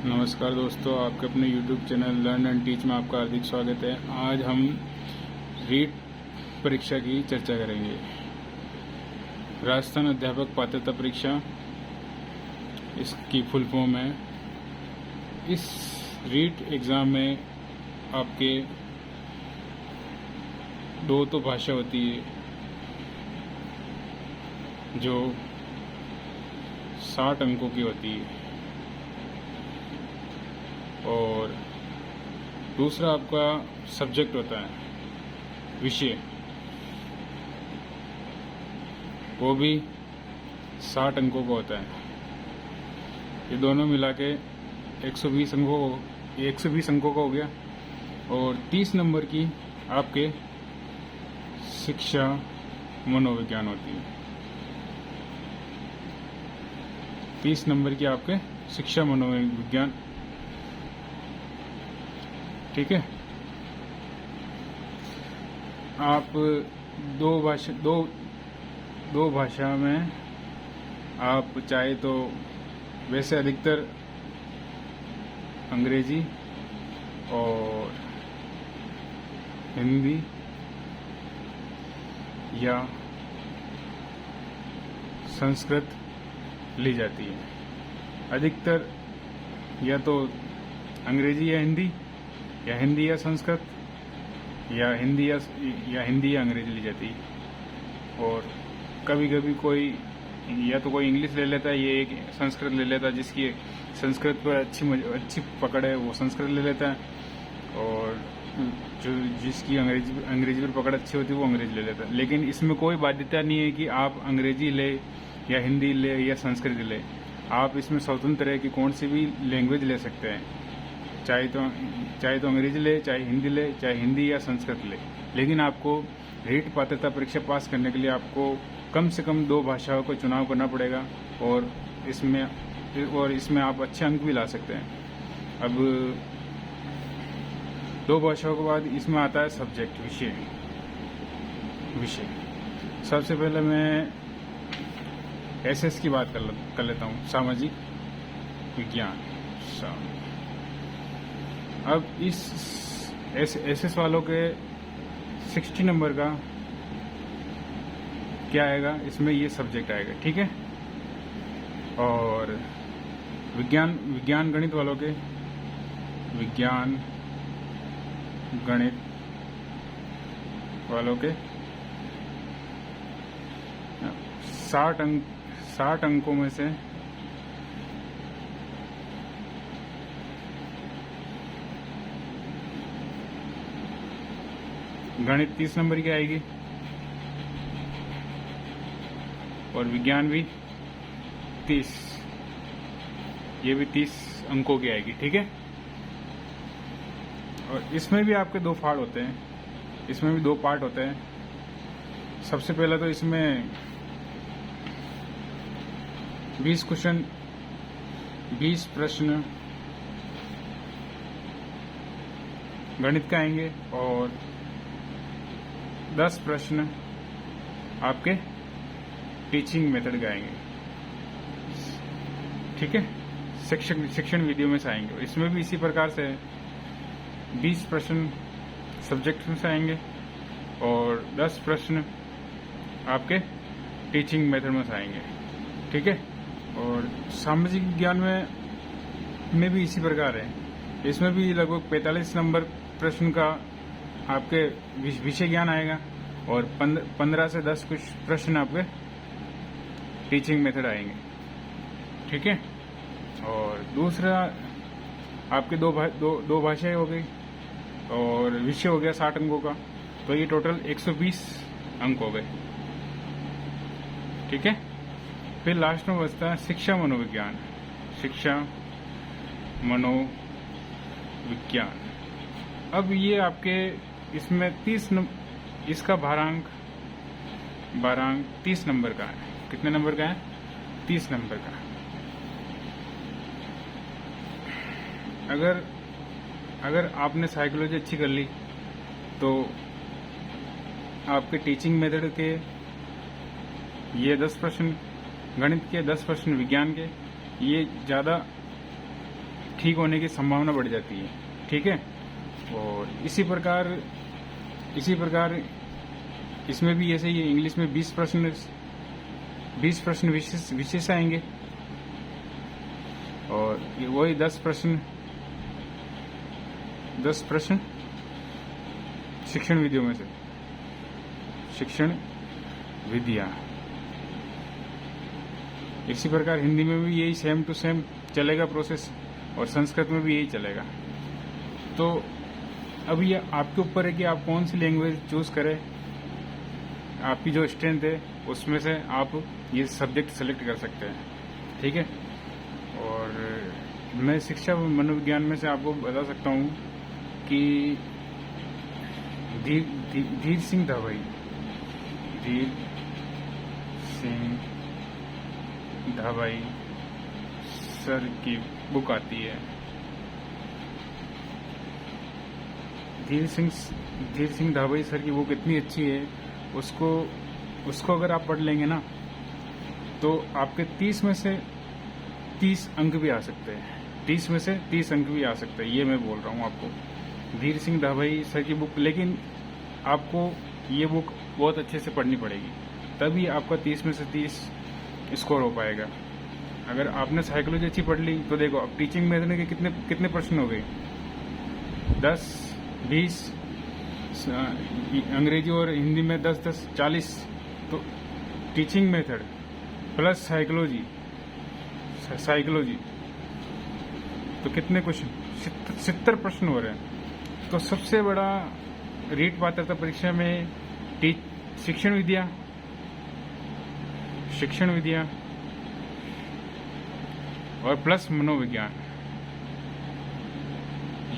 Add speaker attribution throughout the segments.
Speaker 1: नमस्कार दोस्तों, आपके अपने YouTube channel learn and teach में आपका हार्दिक स्वागत है। आज हम रीट परीक्षा की चर्चा करेंगे। राजस्थान अध्यापक पात्रता परीक्षा इसकी फुल फॉर्म है। इस रीट एग्ज़ाम में आपके दो तो भाषा होती है जो 60 अंकों की होती है और दूसरा आपका सब्जेक्ट होता है, विषय, वो भी 60 अंकों का होता है। ये दोनों मिला के 120 अंकों का हो गया और 30 नंबर की आपके शिक्षा मनोविज्ञान होती है। 30 नंबर की आपके शिक्षा मनोविज्ञान, ठीक है। आप दो भाषा में आप चाहे तो वैसे अधिकतर अंग्रेजी और हिंदी या संस्कृत ली जाती है। अधिकतर या तो अंग्रेजी या हिंदी या संस्कृत या हिंदी या अंग्रेजी ली जाती है। और कभी कभी कोई या तो कोई इंग्लिश ले लेता है, ये एक संस्कृत ले लेता है, जिसकी संस्कृत पर अच्छी पकड़ है वो संस्कृत ले लेता है, और जिसकी अंग्रेजी पर पकड़ अच्छी होती है वो अंग्रेजी ले लेता है। लेकिन इसमें कोई बाध्यता नहीं है कि आप अंग्रेजी ले या हिंदी ले या संस्कृत ले। आप इसमें स्वतंत्र है कि कौन सी भी लैंग्वेज ले सकते हैं, चाहे तो अंग्रेजी ले, चाहे हिंदी ले, चाहे हिंदी या संस्कृत ले। लेकिन आपको रीट पात्रता परीक्षा पास करने के लिए आपको कम से कम 2 भाषाओं का चुनाव करना पड़ेगा और इसमें आप अच्छे अंक भी ला सकते हैं। अब 2 भाषाओं के बाद इसमें आता है सब्जेक्ट, विषय। सबसे पहले मैं एसएस की बात कर लेता हूँ, सामाजिक विज्ञान। अब इस एसएस वालों के 60 नंबर का क्या आएगा, इसमें ये सब्जेक्ट आएगा, ठीक है। और विज्ञान गणित वालों के विज्ञान गणित वालों के 60 अंकों में से गणित 30 नंबर की आएगी और विज्ञान भी 30, ये भी 30 अंकों की आएगी, ठीक है। और इसमें भी आपके 2 पार्ट होते हैं, इसमें भी 2 पार्ट होते हैं। सबसे पहला तो इसमें 20 प्रश्न गणित का आएंगे और 10 प्रश्न आपके टीचिंग मेथड के आएंगे, ठीक है। शिक्षण वीडियो में से आएंगे। इसमें भी इसी प्रकार से 20 प्रश्न सब्जेक्ट में से आएंगे और 10 प्रश्न आपके टीचिंग मेथड में से आएंगे, ठीक है। और सामाजिक विज्ञान में भी इसी प्रकार है। इसमें भी लगभग 45 नंबर प्रश्न का आपके विषय ज्ञान आएगा और 15 से 10 कुछ प्रश्न आपके टीचिंग मेथड आएंगे, ठीक है। और दूसरा आपके दो भाषाएं हो गई और विषय हो गया 60 अंकों का, तो ये टोटल 120 अंक हो गए, ठीक है। फिर लास्ट में बचता है शिक्षा मनोविज्ञान। अब ये आपके इसमें इसका भारांक 30 नंबर का है। कितने नंबर का है? 30 नंबर का। अगर आपने साइकोलॉजी अच्छी कर ली तो आपके टीचिंग मेथड के ये 10 प्रश्न, गणित के 10 प्रश्न, विज्ञान के ये ज़्यादा ठीक होने की संभावना बढ़ जाती है। ठीक है, और इसी प्रकार इसमें भी ऐसे ही है। इंग्लिश में 20 प्रश्न विशेष आएंगे, और वही 10 प्रश्न शिक्षण विधियों में से शिक्षण विधियां। इसी प्रकार हिंदी में भी यही सेम टू सेम चलेगा प्रोसेस, और संस्कृत में भी यही चलेगा। तो अब ये आपके ऊपर है कि आप कौन सी लैंग्वेज चूज करें। आपकी जो स्ट्रेंथ है उसमें से आप ये सब्जेक्ट सेलेक्ट कर सकते हैं। ठीक है, और मैं शिक्षा मनोविज्ञान में से आपको बता सकता हूँ कि धीर सिंह धाबाई सर की बुक आती है। धीर सिंह धाबाई सर की बुक इतनी अच्छी है, उसको अगर आप पढ़ लेंगे ना तो आपके 30 में से 30 अंक भी आ सकते हैं। 30 में से 30 अंक भी आ सकते हैं, ये मैं बोल रहा हूँ आपको। धीर सिंह धाबाई सर की बुक, लेकिन आपको ये बुक बहुत अच्छे से पढ़नी पड़ेगी, तभी आपका 30 में से 30 स्कोर हो पाएगा। अगर आपने साइकोलॉजी अच्छी पढ़ ली तो देखो, अब टीचिंग मेथड के कितने प्रश्न हो गए, 10, 20, अंग्रेजी और हिंदी में 10, 40। तो टीचिंग मेथड प्लस साइकोलॉजी तो कितने क्वेश्चन, 70 प्रश्न हो रहे हैं। तो सबसे बड़ा रीट पात्रता परीक्षा में शिक्षण विद्या और प्लस मनोविज्ञान,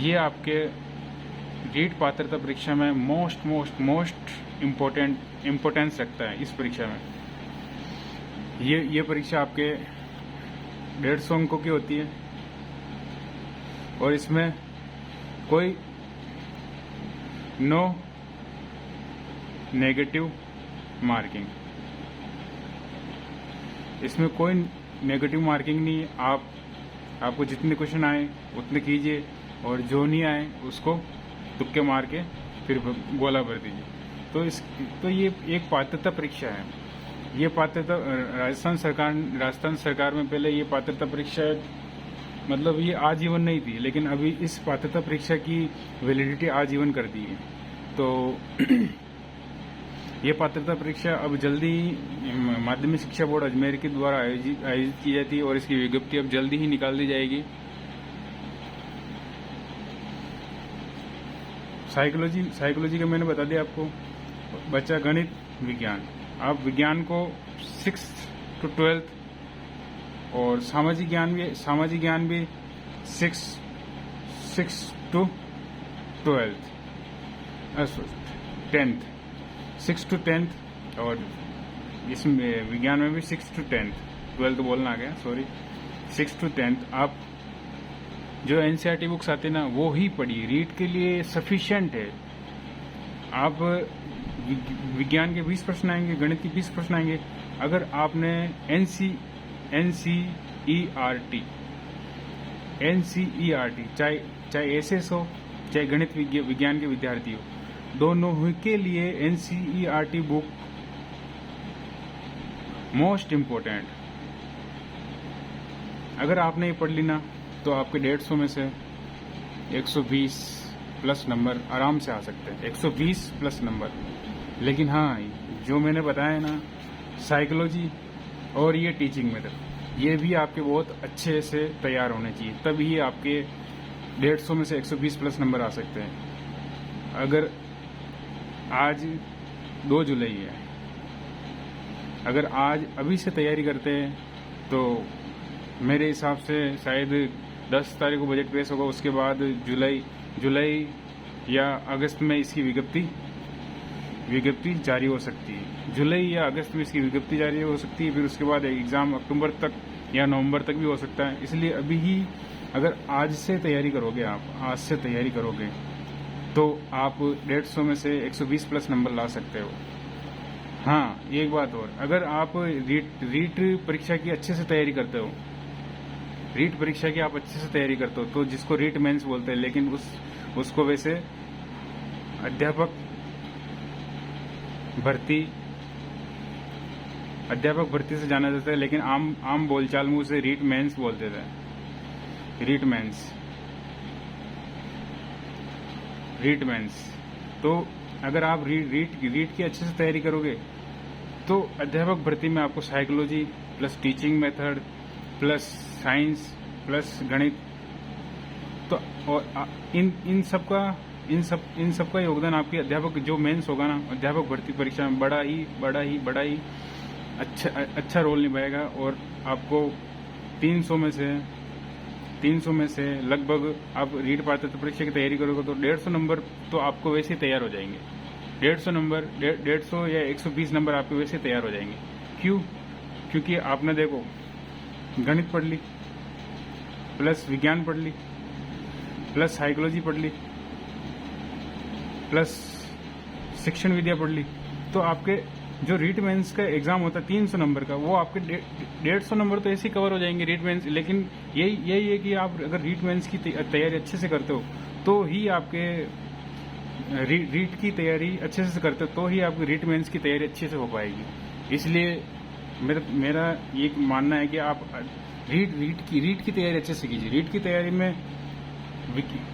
Speaker 1: ये आपके रीट पात्रता परीक्षा में मोस्ट इम्पोर्टेंस रखता है। इस परीक्षा में ये परीक्षा आपके 150 अंकों की होती है, और इसमें कोई नो नेगेटिव मार्किंग, इसमें कोई नेगेटिव मार्किंग नहीं है। आपको जितने क्वेश्चन आए उतने कीजिए, और जो नहीं आए उसको तुक्के मार के फिर गोला भर दीजिए। तो ये एक पात्रता परीक्षा है। ये पात्रता राजस्थान सरकार में पहले ये पात्रता परीक्षा मतलब ये आजीवन नहीं थी, लेकिन अभी इस पात्रता परीक्षा की वैलिडिटी आजीवन कर दी है। तो ये पात्रता परीक्षा अब जल्दी माध्यमिक शिक्षा बोर्ड अजमेर के द्वारा आयोजित की जाती है, और इसकी विज्ञप्ति अब जल्दी ही निकाल दी जाएगी। साइकोलॉजी का मैंने बता दिया आपको। बच्चा गणित विज्ञान, आप विज्ञान को 6th to 12th, और सामाजिक ज्ञान भी 6 to 12th, 10th, 6 to 10th, और इसमें विज्ञान में भी 6 to 10th, 12th बोलना आ गया, सॉरी। 6 to 10th आप जो एनसीईआरटी बुक्स आते हैं ना वो ही पढ़िए, रीड के लिए सफिशिएंट है। आप विज्ञान के 20 प्रश्न आएंगे, गणित के 20 प्रश्न आएंगे। अगर आपने एनसीईआरटी चाहे एसएस हो चाहे गणित विज्ञान के विद्यार्थी हो, दोनों के लिए एनसीईआरटी बुक मोस्ट इम्पोर्टेंट। अगर आपने ये पढ़ ली ना तो आपके 150 में से 120 प्लस नंबर आराम से आ सकते हैं, 120 प्लस नंबर। लेकिन हाँ, जो मैंने बताया ना, साइकोलॉजी और ये टीचिंग मेथड, ये भी आपके बहुत अच्छे से तैयार होने चाहिए, तभी आपके 150 में से 120 प्लस नंबर आ सकते हैं। अगर आज 2 जुलाई है, अगर आज अभी से तैयारी करते हैं तो मेरे हिसाब से शायद 10 तारीख को बजट पेश होगा, उसके बाद जुलाई या अगस्त में इसकी विज्ञप्ति जारी हो सकती है। जुलाई या अगस्त में इसकी विज्ञप्ति जारी हो सकती है, फिर उसके बाद एग्ज़ाम अक्टूबर तक या नवंबर तक भी हो सकता है। इसलिए अभी ही अगर आज से तैयारी करोगे तो आप 150 में से 120 प्लस नंबर ला सकते हो। हाँ, एक बात और, अगर आप रीट परीक्षा की अच्छे से तैयारी करते हो रीट परीक्षा की आप अच्छे से तैयारी करते हो तो जिसको रीट मेंस बोलते हैं, लेकिन उसको वैसे अध्यापक भर्ती से जाना जाता है, लेकिन आम बोलचाल में उसे रीट मेंस बोलते थे। रीट मेंस। तो अगर आप रीट की अच्छे से तैयारी करोगे तो अध्यापक भर्ती में आपको psychology plus teaching method plus science plus गणित, तो और इन सब का योगदान आपके अध्यापक जो मेंस होगा ना अध्यापक भर्ती परीक्षा में बड़ा ही अच्छा रोल निभाएगा। और आपको 300 में से लगभग आप रीट पात्रता परीक्षा की तैयारी करोगे तो 150 नंबर तो आपको वैसे ही तैयार हो जाएंगे। 150 या 120 नंबर आपके वैसे तैयार हो जाएंगे। क्यों? क्योंकि आपने देखो गणित पढ़ ली प्लस विज्ञान पढ़ ली प्लस साइकोलॉजी पढ़ ली प्लस शिक्षण विद्या पढ़ ली, तो आपके जो रीट मेंस का एग्जाम होता है 300 नंबर का, वो आपके 150 नंबर तो ऐसे ही कवर हो जाएंगे रीट मेंस। लेकिन यही है कि आप अगर रीट मेंस की तैयारी अच्छे से करते हो तो ही आपके रीट की तैयारी अच्छे से करते हो तो ही आपकी रीट मेंस की तैयारी अच्छे से हो पाएगी। इसलिए मेरा ये मानना है कि आप रीट की तैयारी अच्छे से कीजिए। रीट की तैयारी में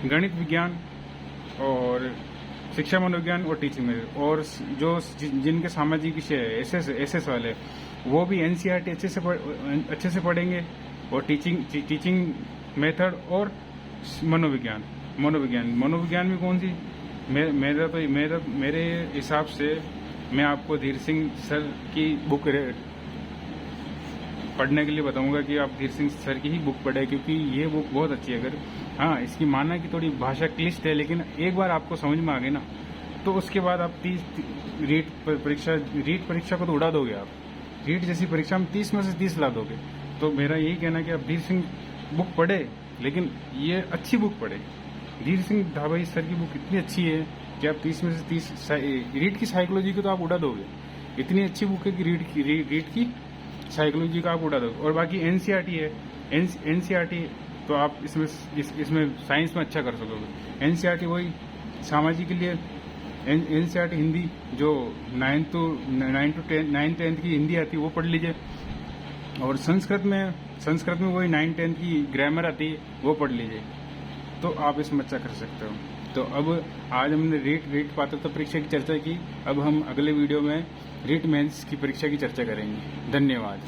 Speaker 1: गणित, विज्ञान और शिक्षा मनोविज्ञान और टीचिंग में, और जो जिनके सामाजिक विषय है एसएस वाले, वो भी एनसीईआरटी अच्छे से पढ़ेंगे और टीचिंग मेथड और मनोविज्ञान में कौन सी मेरे हिसाब से मैं आपको धीर सिंह सर की बुक पढ़ने के लिए बताऊंगा कि आप धीर सिंह सर की ही बुक पढ़ें, क्योंकि ये बुक बहुत अच्छी है। अगर हाँ इसकी मानना कि थोड़ी भाषा क्लिष्ट है, लेकिन एक बार आपको समझ में आ गई ना तो उसके बाद आप रीट परीक्षा को तो उड़ा दोगे। आप रीट जैसी परीक्षा में 30 में से 30 ला दोगे। तो मेरा यही कहना है कि आप धीर सिंह बुक पढ़े, लेकिन ये अच्छी बुक पढ़े। धीर सिंह धाबाई सर की बुक इतनी अच्छी है कि आप 30 में से 30 रीट की साइकोलॉजी को तो आप उड़ा दोगे। इतनी अच्छी बुक है कि रीट की साइकोलॉजी का आप उड़ा दोगे। और बाकी एनसीईआरटी है, एनसीईआरटी तो आप इसमें साइंस में अच्छा कर सकोगे। एनसीईआरटी वही सामाजिक के लिए एनसीईआरटी हिंदी जो 9 to 10th की हिंदी आती है वो पढ़ लीजिए, और संस्कृत में वही 9 10 की ग्रामर आती है वो पढ़ लीजिए, तो आप इसमें अच्छा कर सकते हो। तो अब आज हमने रीट पात्रता परीक्षा की चर्चा की। अब हम अगले वीडियो में रीट मेंस की परीक्षा की चर्चा करेंगे। धन्यवाद।